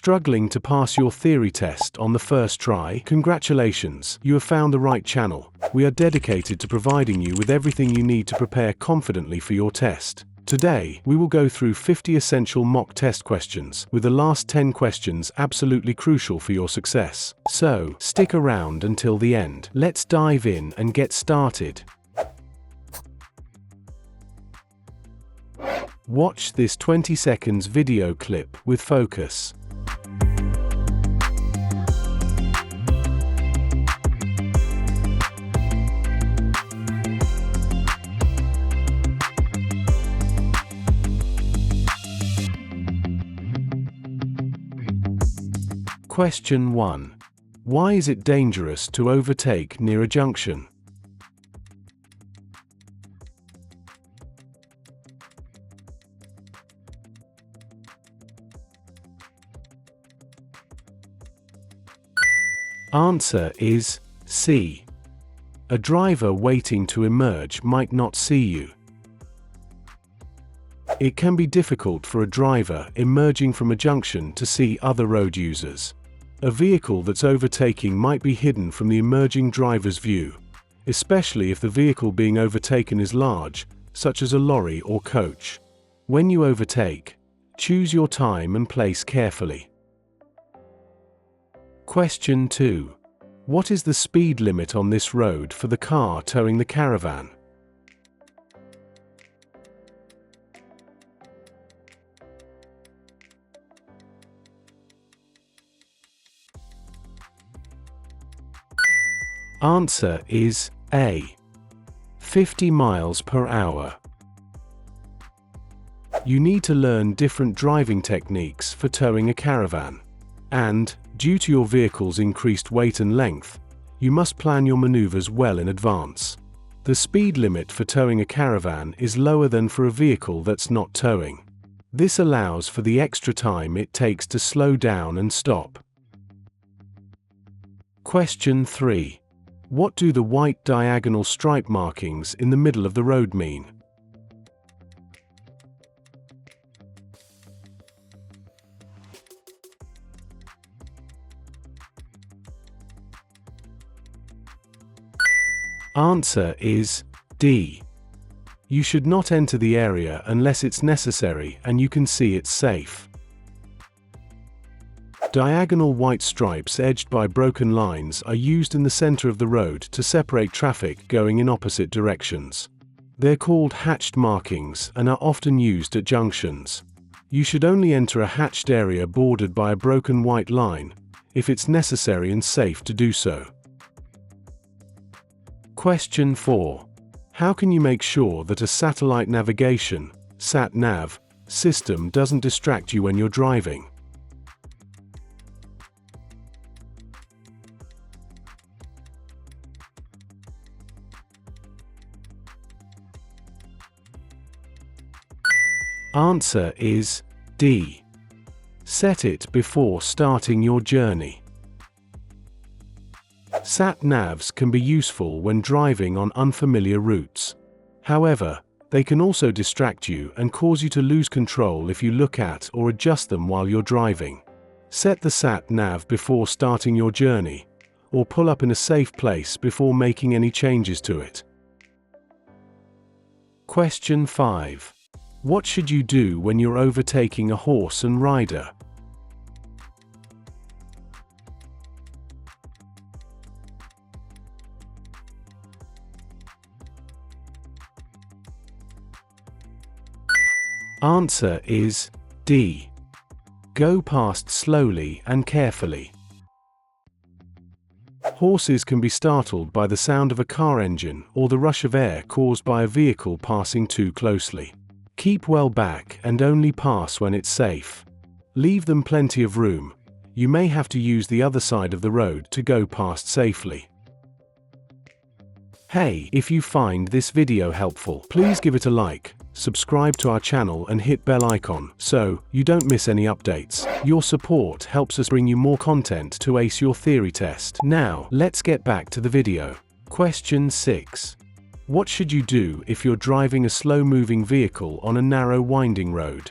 Struggling to pass your theory test on the first try? Congratulations, you have found the right channel. We are dedicated to providing you with everything you need to prepare confidently for your test. Today, we will go through 50 essential mock test questions, with the last 10 questions absolutely crucial for your success. So, stick around until the end. Let's dive in and get started. Watch this 20 seconds video clip with focus. Question 1. Why is it dangerous to overtake near a junction? Answer is C. A driver waiting to emerge might not see you. It can be difficult for a driver emerging from a junction to see other road users. A vehicle that's overtaking might be hidden from the emerging driver's view, especially if the vehicle being overtaken is large, such as a lorry or coach. When you overtake, choose your time and place carefully. Question 2. What is the speed limit on this road for the car towing the caravan? Answer is A. 50 miles per hour. You need to learn different driving techniques for towing a caravan. And, due to your vehicle's increased weight and length, you must plan your maneuvers well in advance. The speed limit for towing a caravan is lower than for a vehicle that's not towing. This allows for the extra time it takes to slow down and stop. Question 3. What do the white diagonal stripe markings in the middle of the road mean? Answer is D. You should not enter the area unless it's necessary and you can see it's safe. Diagonal white stripes edged by broken lines are used in the center of the road to separate traffic going in opposite directions. They're called hatched markings and are often used at junctions. You should only enter a hatched area bordered by a broken white line, if it's necessary and safe to do so. Question 4. How can you make sure that a satellite navigation, sat-nav, system doesn't distract you when you're driving? Answer is D. Set it before starting your journey. Sat-navs can be useful when driving on unfamiliar routes. However, they can also distract you and cause you to lose control if you look at or adjust them while you're driving. Set the sat-nav before starting your journey, or pull up in a safe place before making any changes to it. Question 5. What should you do when you're overtaking a horse and rider? Answer is D. Go past slowly and carefully. Horses can be startled by the sound of a car engine or the rush of air caused by a vehicle passing too closely. Keep well back and only pass when it's safe. Leave them plenty of room. You may have to use the other side of the road to go past safely. Hey, if you find this video helpful, please give it a like, subscribe to our channel and hit bell icon so you don't miss any updates. Your support helps us bring you more content to ace your theory test. Now, let's get back to the video. Question 6. What should you do if you're driving a slow-moving vehicle on a narrow winding road?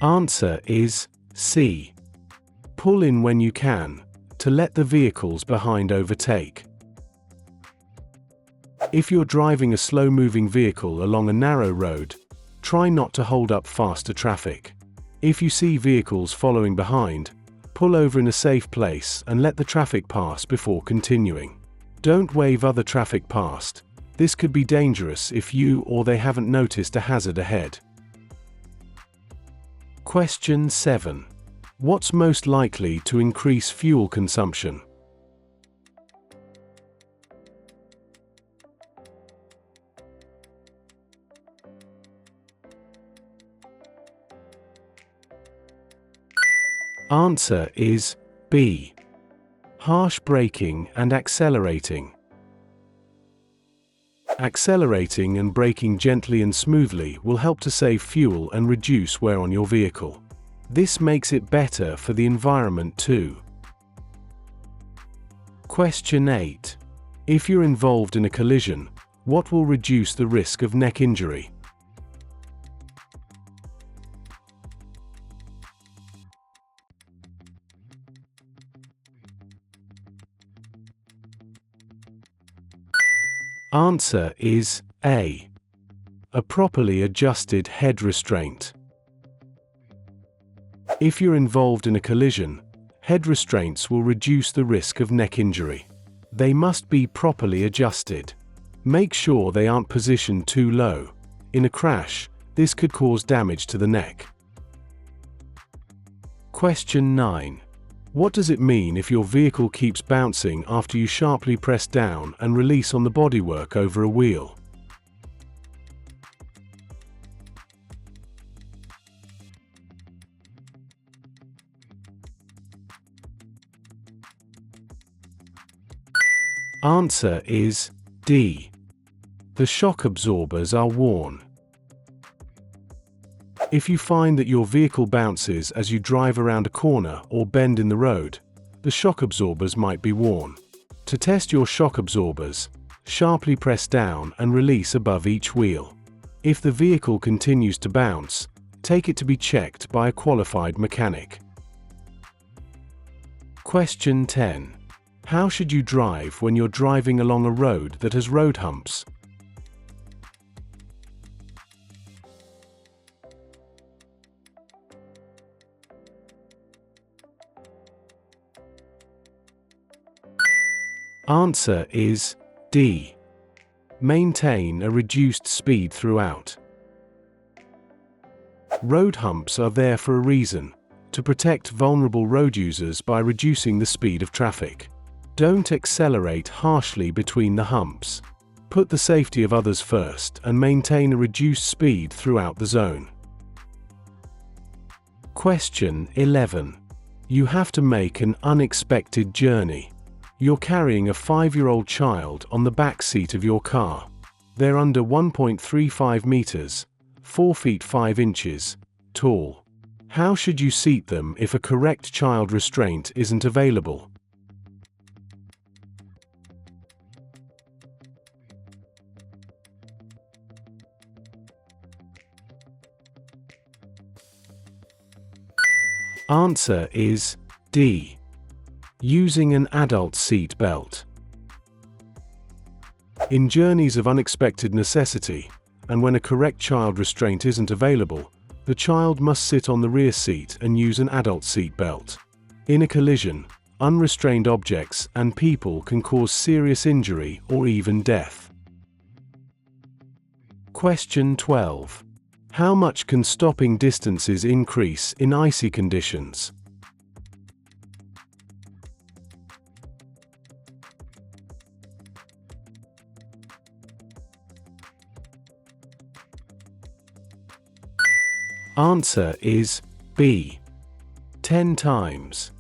Answer is C. Pull in when you can, to let the vehicles behind overtake. If you're driving a slow-moving vehicle along a narrow road, try not to hold up faster traffic. If you see vehicles following behind, pull over in a safe place and let the traffic pass before continuing. Don't wave other traffic past. This could be dangerous if you or they haven't noticed a hazard ahead. Question 7. What's most likely to increase fuel consumption? Answer is B. Harsh braking and accelerating. Accelerating and braking gently and smoothly will help to save fuel and reduce wear on your vehicle. This makes it better for the environment too. Question 8. If you're involved in a collision, what will reduce the risk of neck injury? Answer is A. A properly adjusted head restraint. If you're involved in a collision, head restraints will reduce the risk of neck injury. They must be properly adjusted. Make sure they aren't positioned too low. In a crash, this could cause damage to the neck. Question 9. What does it mean if your vehicle keeps bouncing after you sharply press down and release on the bodywork over a wheel? Answer is D. The shock absorbers are worn. If you find that your vehicle bounces as you drive around a corner or bend in the road, the shock absorbers might be worn. To test your shock absorbers, sharply press down and release above each wheel. If the vehicle continues to bounce, take it to be checked by a qualified mechanic. Question 10. How should you drive when you're driving along a road that has road humps? Answer is D. Maintain a reduced speed throughout. Road humps are there for a reason, to protect vulnerable road users by reducing the speed of traffic. Don't accelerate harshly between the humps. Put the safety of others first and maintain a reduced speed throughout the zone. Question 11. You have to make an unexpected journey. You're carrying a 5-year-old child on the back seat of your car. They're under 1.35 meters, 4 feet 5 inches, tall. How should you seat them if a correct child restraint isn't available? Answer is D. Using an adult seat belt. In journeys of unexpected necessity, and when a correct child restraint isn't available, the child must sit on the rear seat and use an adult seat belt. In a collision, unrestrained objects and people can cause serious injury or even death. Question 12. How much can stopping distances increase in icy conditions? Answer is B. 10 times.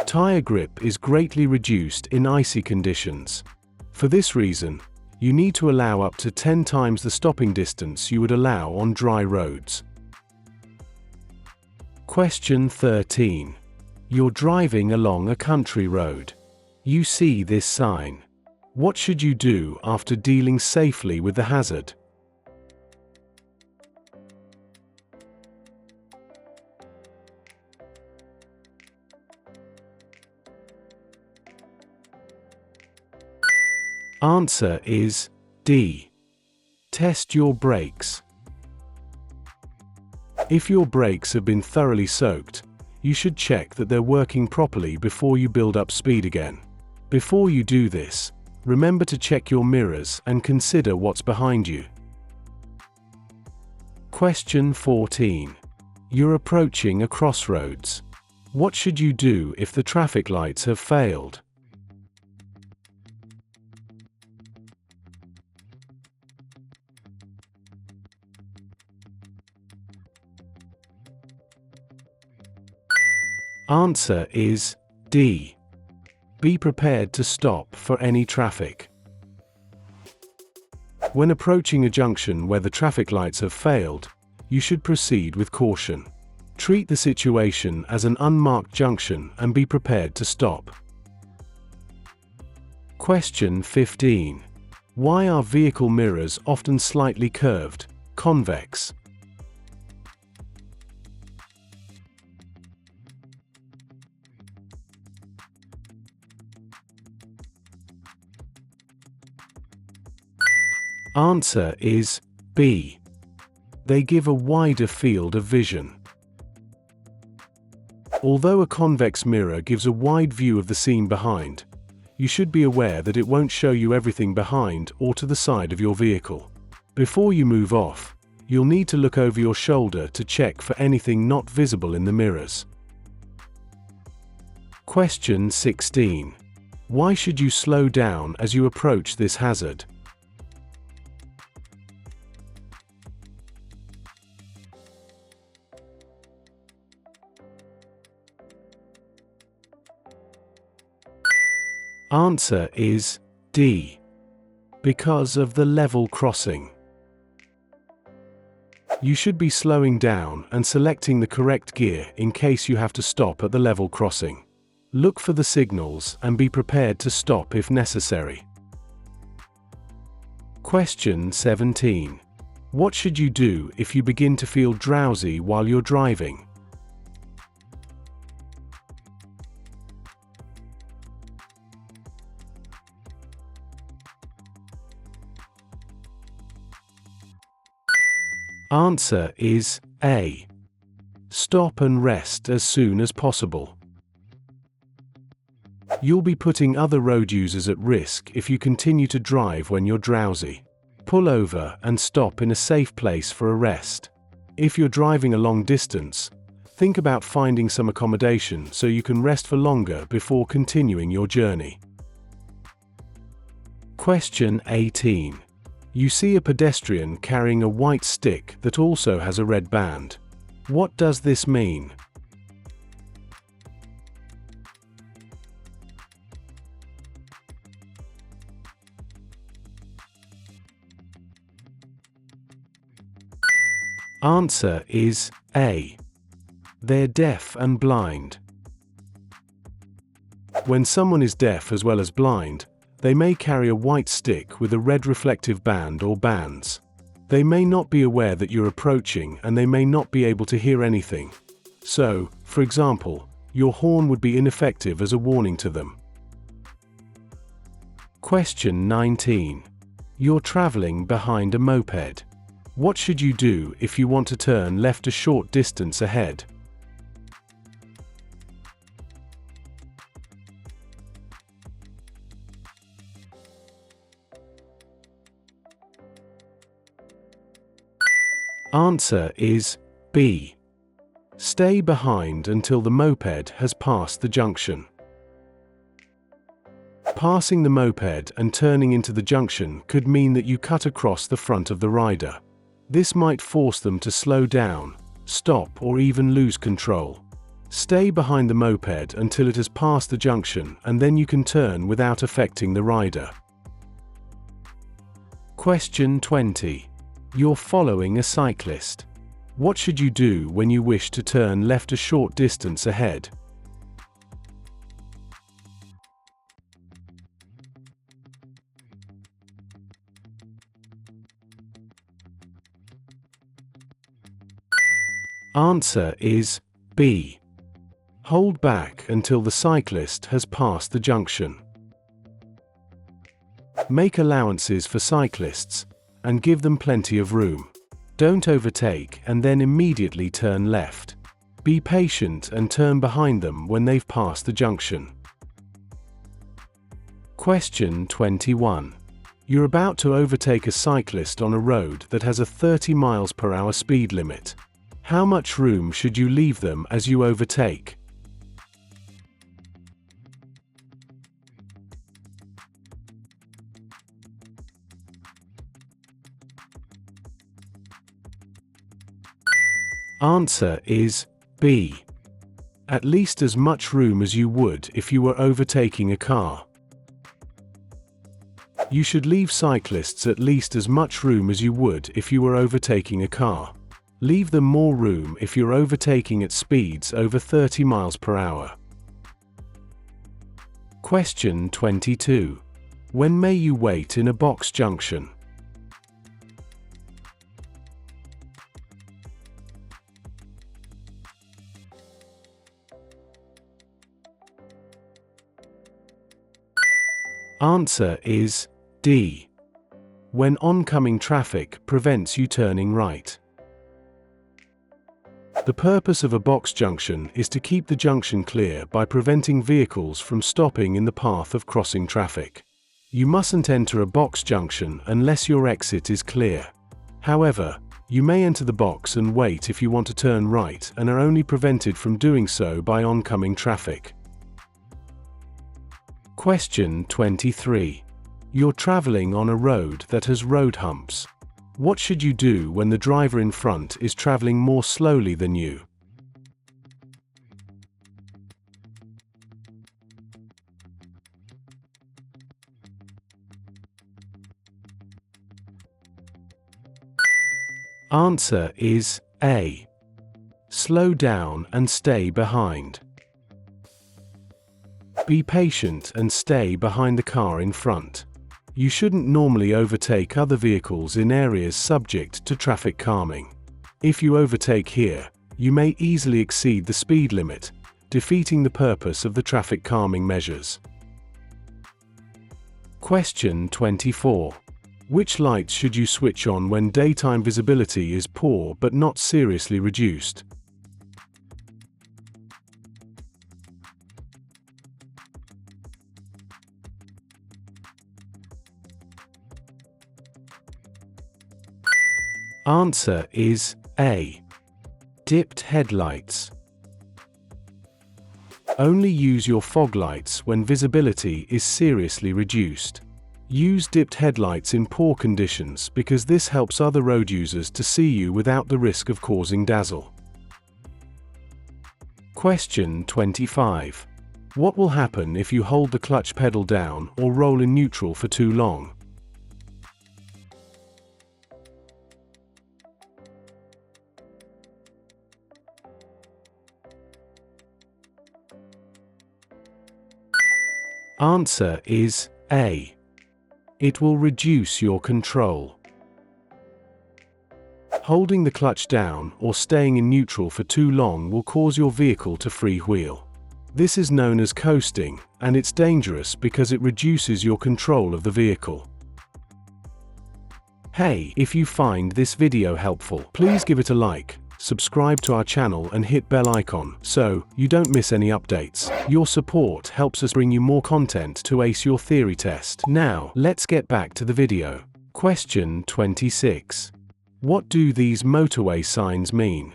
Tire grip is greatly reduced in icy conditions. For this reason, you need to allow up to 10 times the stopping distance you would allow on dry roads. Question 13. You're driving along a country road. You see this sign. What should you do after dealing safely with the hazard? Answer is D. Test your brakes. If your brakes have been thoroughly soaked, you should check that they're working properly before you build up speed again. Before you do this, remember to check your mirrors and consider what's behind you. Question 14. You're approaching a crossroads. What should you do if the traffic lights have failed? Answer is D. Be prepared to stop for any traffic. When approaching a junction where the traffic lights have failed, you should proceed with caution. Treat the situation as an unmarked junction and be prepared to stop. Question 15. Why are vehicle mirrors often slightly curved, convex? Answer is B. They give a wider field of vision. Although a convex mirror gives a wide view of the scene behind, you should be aware that it won't show you everything behind or to the side of your vehicle. Before you move off, you'll need to look over your shoulder to check for anything not visible in the mirrors. Question 16. Why should you slow down as you approach this hazard? Answer is D. Because of the level crossing. You should be slowing down and selecting the correct gear in case you have to stop at the level crossing. Look for the signals and be prepared to stop if necessary. Question 17. What should you do if you begin to feel drowsy while you're driving? Answer is A. Stop and rest as soon as possible. You'll be putting other road users at risk if you continue to drive when you're drowsy. Pull over and stop in a safe place for a rest. If you're driving a long distance, think about finding some accommodation so you can rest for longer before continuing your journey. Question 18. You see a pedestrian carrying a white stick that also has a red band. What does this mean? Answer is A. They're deaf and blind. When someone is deaf as well as blind, they may carry a white stick with a red reflective band or bands. They may not be aware that you're approaching and they may not be able to hear anything. So, for example, your horn would be ineffective as a warning to them. Question 19. You're traveling behind a moped. What should you do if you want to turn left a short distance ahead? Answer is B. Stay behind until the moped has passed the junction. Passing the moped and turning into the junction could mean that you cut across the front of the rider. This might force them to slow down, stop, or even lose control. Stay behind the moped until it has passed the junction and then you can turn without affecting the rider. Question 20. You're following a cyclist. What should you do when you wish to turn left a short distance ahead? Answer is B. Hold back until the cyclist has passed the junction. Make allowances for cyclists, and give them plenty of room. Don't overtake and then immediately turn left. Be patient and turn behind them when they've passed the junction. Question 21. You're about to overtake a cyclist on a road that has a 30 miles per hour speed limit. How much room should you leave them as you overtake? Answer is B. At least as much room as you would if you were overtaking a car. You should leave cyclists at least as much room as you would if you were overtaking a car. Leave them more room if you're overtaking at speeds over 30 miles per hour. Question 22. When may you wait in a box junction? Answer is D. When oncoming traffic prevents you turning right. The purpose of a box junction is to keep the junction clear by preventing vehicles from stopping in the path of crossing traffic. You mustn't enter a box junction unless your exit is clear. However, you may enter the box and wait if you want to turn right and are only prevented from doing so by oncoming traffic. Question 23. You're traveling on a road that has road humps. What should you do when the driver in front is traveling more slowly than you? Answer is A. Slow down and stay behind. Be patient and stay behind the car in front. You shouldn't normally overtake other vehicles in areas subject to traffic calming. If you overtake here, you may easily exceed the speed limit, defeating the purpose of the traffic calming measures. Question 24. Which lights should you switch on when daytime visibility is poor but not seriously reduced? Answer is A. Dipped headlights. Only use your fog lights when visibility is seriously reduced. Use dipped headlights in poor conditions because this helps other road users to see you without the risk of causing dazzle. Question 25. What will happen if you hold the clutch pedal down or roll in neutral for too long? Answer is A. It will reduce your control. Holding the clutch down or staying in neutral for too long will cause your vehicle to freewheel. This is known as coasting, and it's dangerous because it reduces your control of the vehicle. Hey, if you find this video helpful, please give it a like, subscribe to our channel and hit bell icon so you don't miss any updates. Your support helps us bring you more content to ace your theory test. Now, let's get back to the video. Question 26. What do these motorway signs mean?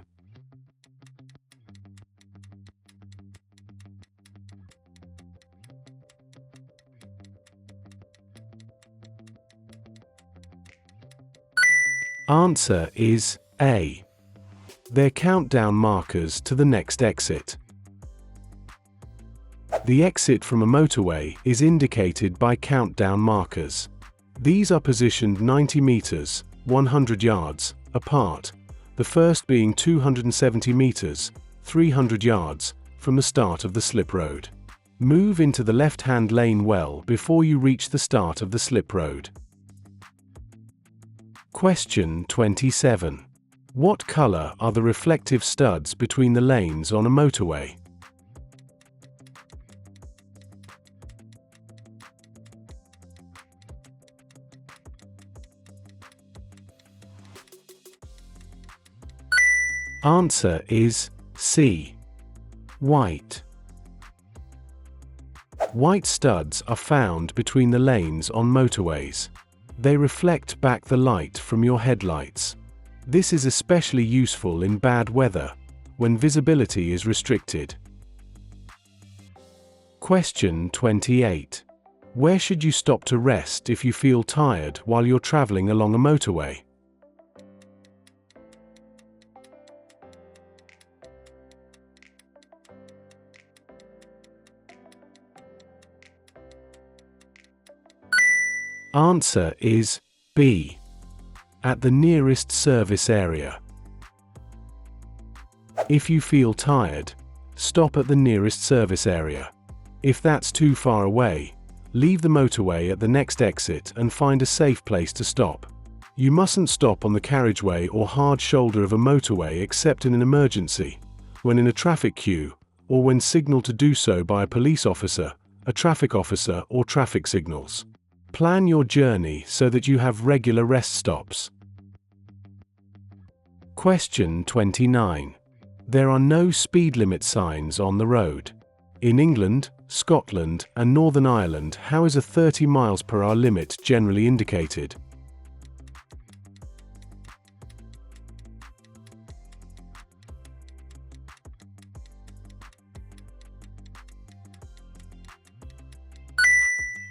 Answer is A. They're countdown markers to the next exit. The exit from a motorway is indicated by countdown markers. These are positioned 90 meters, 100 yards, apart, the first being 270 meters, 300 yards, from the start of the slip road. Move into the left-hand lane well before you reach the start of the slip road. Question 27. What color are the reflective studs between the lanes on a motorway? Answer is C. White. White studs are found between the lanes on motorways. They reflect back the light from your headlights. This is especially useful in bad weather, when visibility is restricted. Question 28. Where should you stop to rest if you feel tired while you're traveling along a motorway? Answer is B. At the nearest service area. If you feel tired, stop at the nearest service area. If that's too far away, leave the motorway at the next exit and find a safe place to stop. You mustn't stop on the carriageway or hard shoulder of a motorway except in an emergency, when in a traffic queue, or when signaled to do so by a police officer, a traffic officer, or traffic signals. Plan your journey so that you have regular rest stops. Question 29. There are no speed limit signs on the road. In England, Scotland, and Northern Ireland, how is a 30 miles per hour limit generally indicated?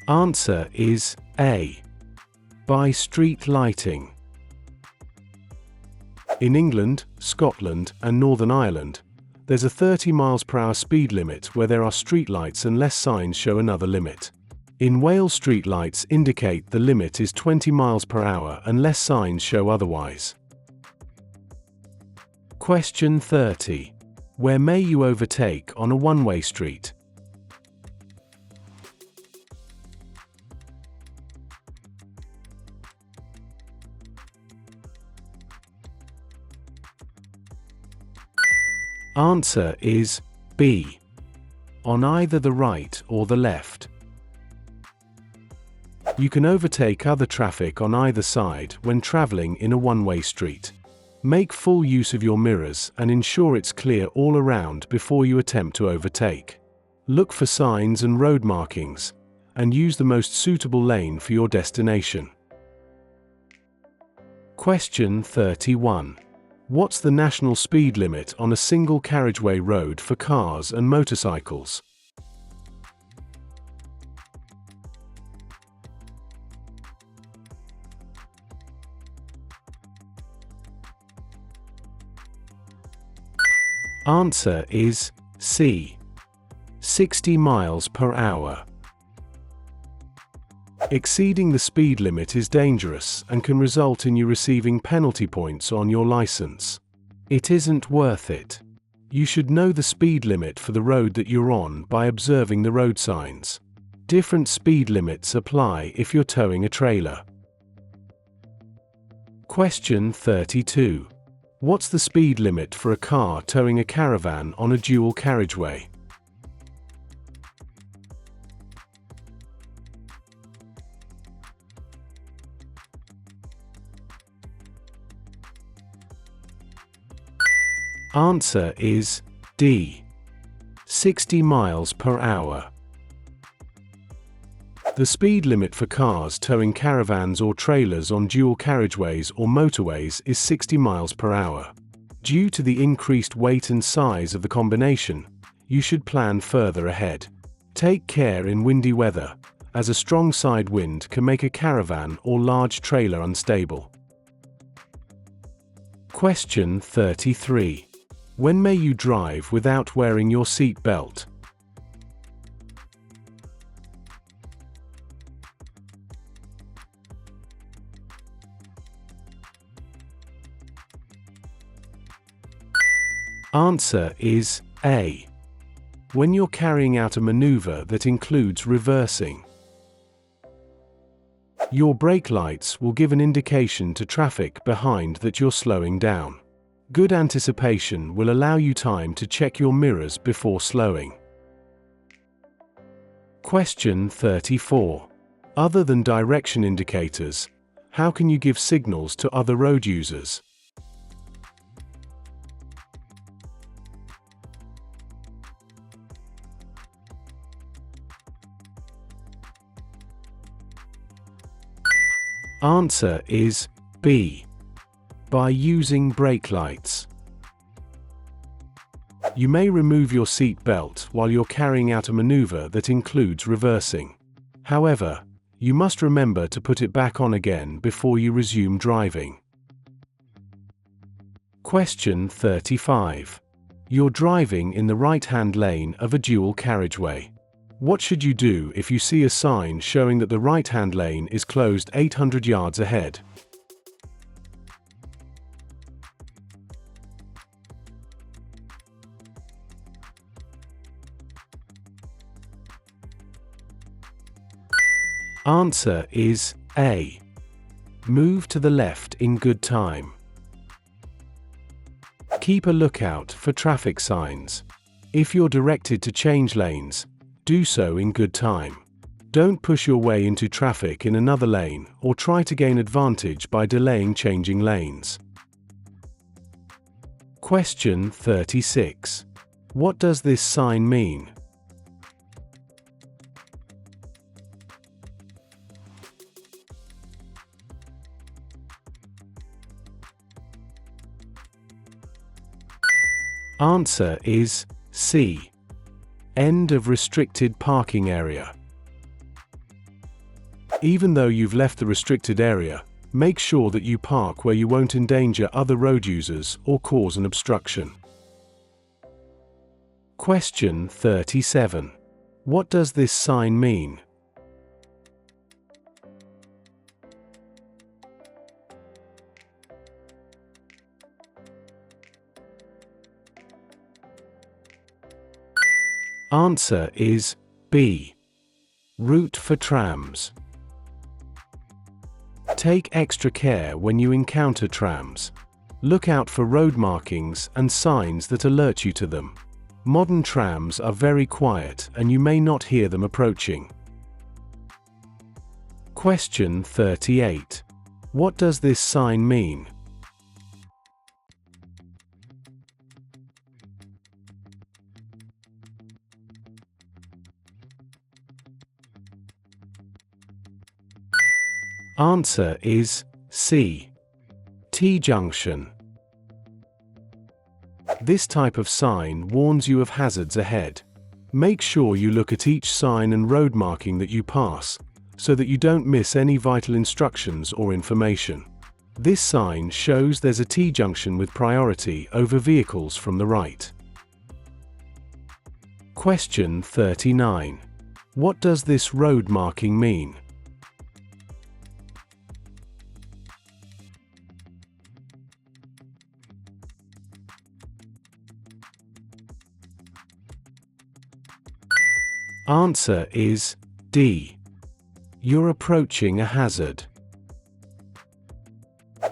Answer is A. By street lighting. In England, Scotland, and Northern Ireland, there's a 30 miles per hour speed limit where there are streetlights unless signs show another limit. In Wales, streetlights indicate the limit is 20 miles per hour unless signs show otherwise. Question 30. Where may you overtake on a one-way street? Answer is B. On either the right or the left. You can overtake other traffic on either side when traveling in a one-way street. Make full use of your mirrors and ensure it's clear all around before you attempt to overtake. Look for signs and road markings, and use the most suitable lane for your destination. Question 31. What's the national speed limit on a single carriageway road for cars and motorcycles? Answer is C. 60 miles per hour. Exceeding the speed limit is dangerous and can result in you receiving penalty points on your license. It isn't worth it. You should know the speed limit for the road that you're on by observing the road signs. Different speed limits apply if you're towing a trailer. Question 32. What's the speed limit for a car towing a caravan on a dual carriageway? Answer is D. 60 miles per hour. The speed limit for cars towing caravans or trailers on dual carriageways or motorways is 60 miles per hour. Due to the increased weight and size of the combination, you should plan further ahead. Take care in windy weather, as a strong side wind can make a caravan or large trailer unstable. Question 33. When may you drive without wearing your seat belt? Answer is A. When you're carrying out a maneuver that includes reversing. Your brake lights will give an indication to traffic behind that you're slowing down. Good anticipation will allow you time to check your mirrors before slowing. Question 34. Other than direction indicators, how can you give signals to other road users? Answer is B. By using brake lights. You may remove your seat belt while you're carrying out a maneuver that includes reversing. However, you must remember to put it back on again before you resume driving. Question 35. You're driving in the right-hand lane of a dual carriageway. What should you do if you see a sign showing that the right-hand lane is closed 800 yards ahead? Answer is A. Move to the left in good time. Keep a lookout for traffic signs. If you're directed to change lanes, do so in good time. Don't push your way into traffic in another lane or try to gain advantage by delaying changing lanes. Question 36. What does this sign mean? Answer is C. End of restricted parking area. Even though you've left the restricted area, make sure that you park where you won't endanger other road users or cause an obstruction. Question 37. What does this sign mean? Answer is B. Route for trams. Take extra care when you encounter trams. Look out for road markings and signs that alert you to them. Modern trams are very quiet and you may not hear them approaching. Question 38. What does this sign mean? Answer is C. T-junction. This type of sign warns you of hazards ahead. Make sure you look at each sign and road marking that you pass, so that you don't miss any vital instructions or information. This sign shows there's a T-junction with priority over vehicles from the right. Question 39. What does this road marking mean? Answer is D. You're approaching a hazard.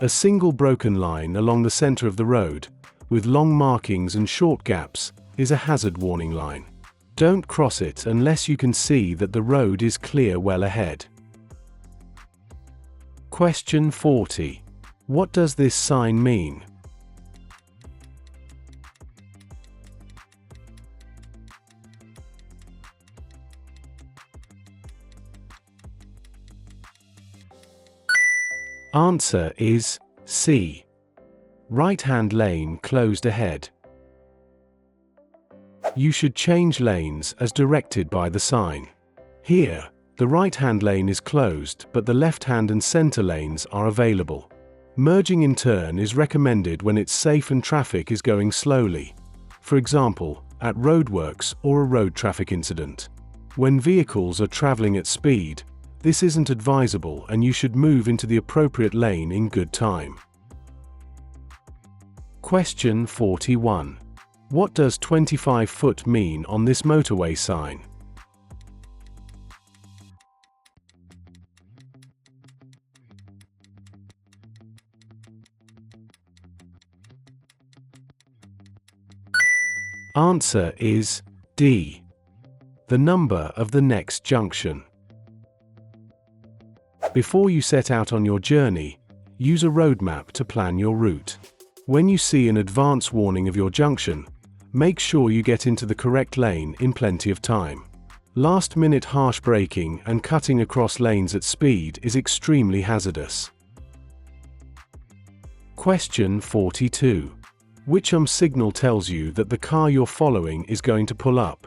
A single broken line along the center of the road, with long markings and short gaps, is a hazard warning line. Don't cross it unless you can see that the road is clear well ahead. Question 40. What does this sign mean? Answer is C. Right-hand lane closed ahead. You should change lanes as directed by the sign. Here, the right-hand lane is closed, but the left-hand and center lanes are available. Merging in turn is recommended when it's safe and traffic is going slowly. For example, at roadworks or a road traffic incident. When vehicles are traveling at speed, this isn't advisable and you should move into the appropriate lane in good time. Question 41. What does 25 foot mean on this motorway sign? Answer is D. The number of the next junction. Before you set out on your journey, use a road map to plan your route. When you see an advance warning of your junction, make sure you get into the correct lane in plenty of time. Last-minute harsh braking and cutting across lanes at speed is extremely hazardous. Question 42. Which signal tells you that the car you're following is going to pull up?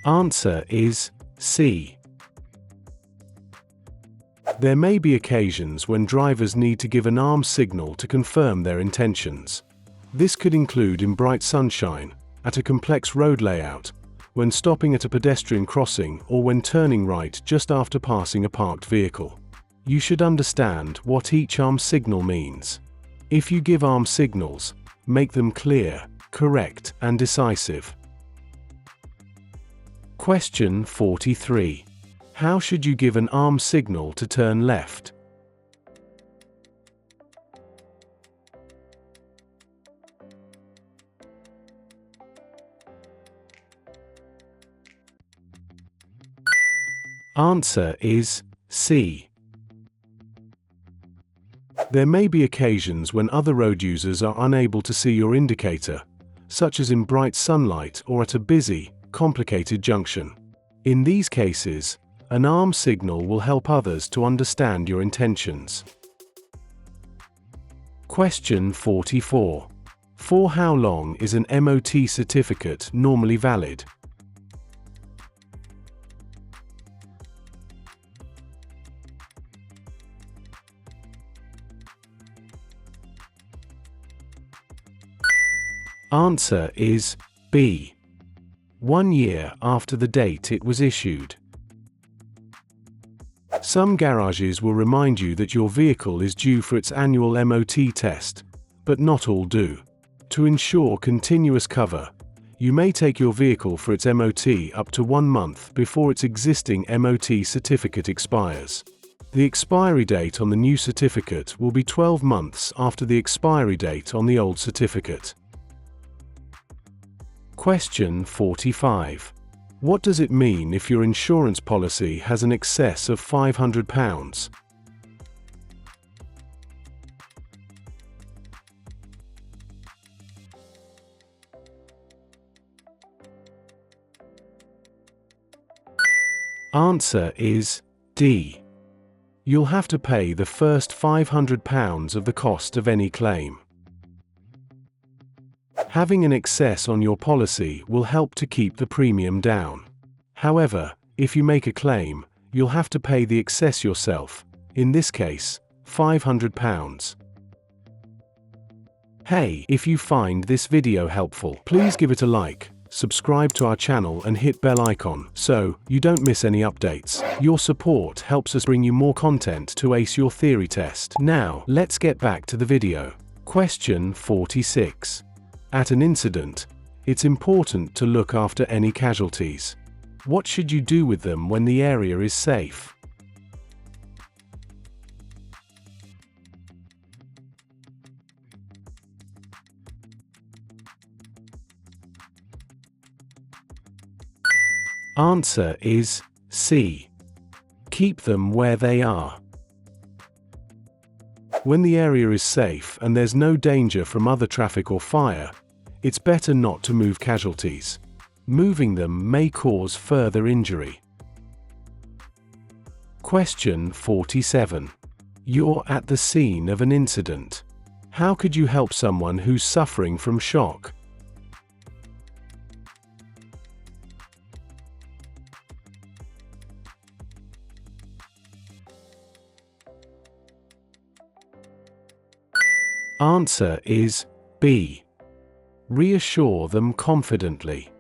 Answer is C. There may be occasions when drivers need to give an arm signal to confirm their intentions. This could include in bright sunshine, at a complex road layout, when stopping at a pedestrian crossing, or when turning right just after passing a parked vehicle. You should understand what each arm signal means. If you give arm signals, make them clear, correct, and decisive. Question 43. How should you give an arm signal to turn left? Answer is C. There may be occasions when other road users are unable to see your indicator, such as in bright sunlight or at a busy, complicated junction. In these cases, an arm signal will help others to understand your intentions. Question 44. For how long is an MOT certificate normally valid? Answer is B. 1 year after the date it was issued. Some garages will remind you that your vehicle is due for its annual MOT test, but not all do. To ensure continuous cover, you may take your vehicle for its MOT up to 1 month before its existing MOT certificate expires. The expiry date on the new certificate will be 12 months after the expiry date on the old certificate. Question 45. What does it mean if your insurance policy has an excess of £500? Answer is D. You'll have to pay the first £500 of the cost of any claim. Having an excess on your policy will help to keep the premium down. However, if you make a claim, you'll have to pay the excess yourself, in this case, £500. Hey, if you find this video helpful, please give it a like, subscribe to our channel and hit bell icon so you don't miss any updates. Your support helps us bring you more content to ace your theory test. Now, let's get back to the video. Question 46. At an incident, it's important to look after any casualties. What should you do with them when the area is safe? Answer is C. Keep them where they are. When the area is safe and there's no danger from other traffic or fire, it's better not to move casualties. Moving them may cause further injury. Question 47. You're at the scene of an incident. How could you help someone who's suffering from shock? Answer is B. Reassure them confidently.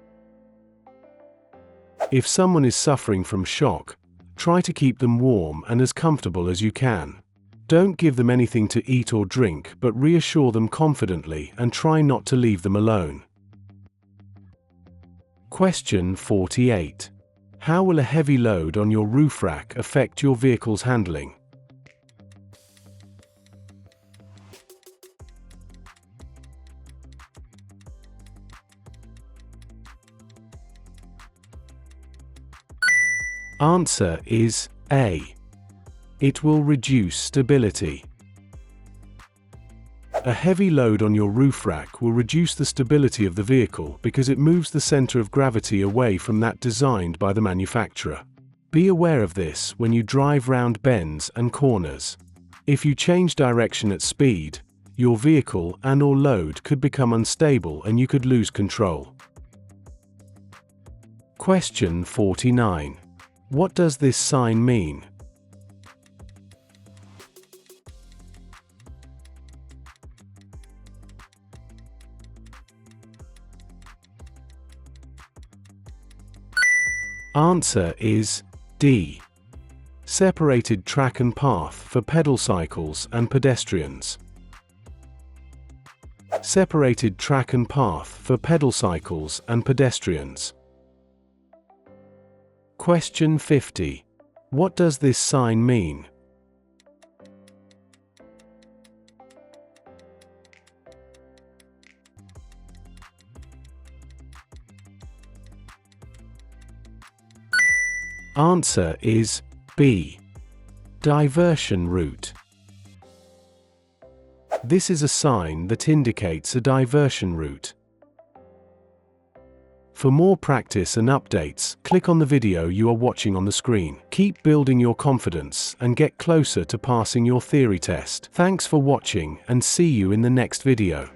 If someone is suffering from shock, try to keep them warm and as comfortable as you can. Don't give them anything to eat or drink, but reassure them confidently and try not to leave them alone. Question 48. How will a heavy load on your roof rack affect your vehicle's handling? Answer is A. It will reduce stability. A heavy load on your roof rack will reduce the stability of the vehicle because it moves the center of gravity away from that designed by the manufacturer. Be aware of this when you drive round bends and corners. If you change direction at speed, your vehicle and/or load could become unstable and you could lose control. Question 49. What does this sign mean? Answer is D. Separated track and path for pedal cycles and pedestrians. Separated track and path for pedal cycles and pedestrians. Question 50. What does this sign mean? Answer is B. Diversion route. This is a sign that indicates a diversion route. For more practice and updates, click on the video you are watching on the screen. Keep building your confidence and get closer to passing your theory test. Thanks for watching and see you in the next video.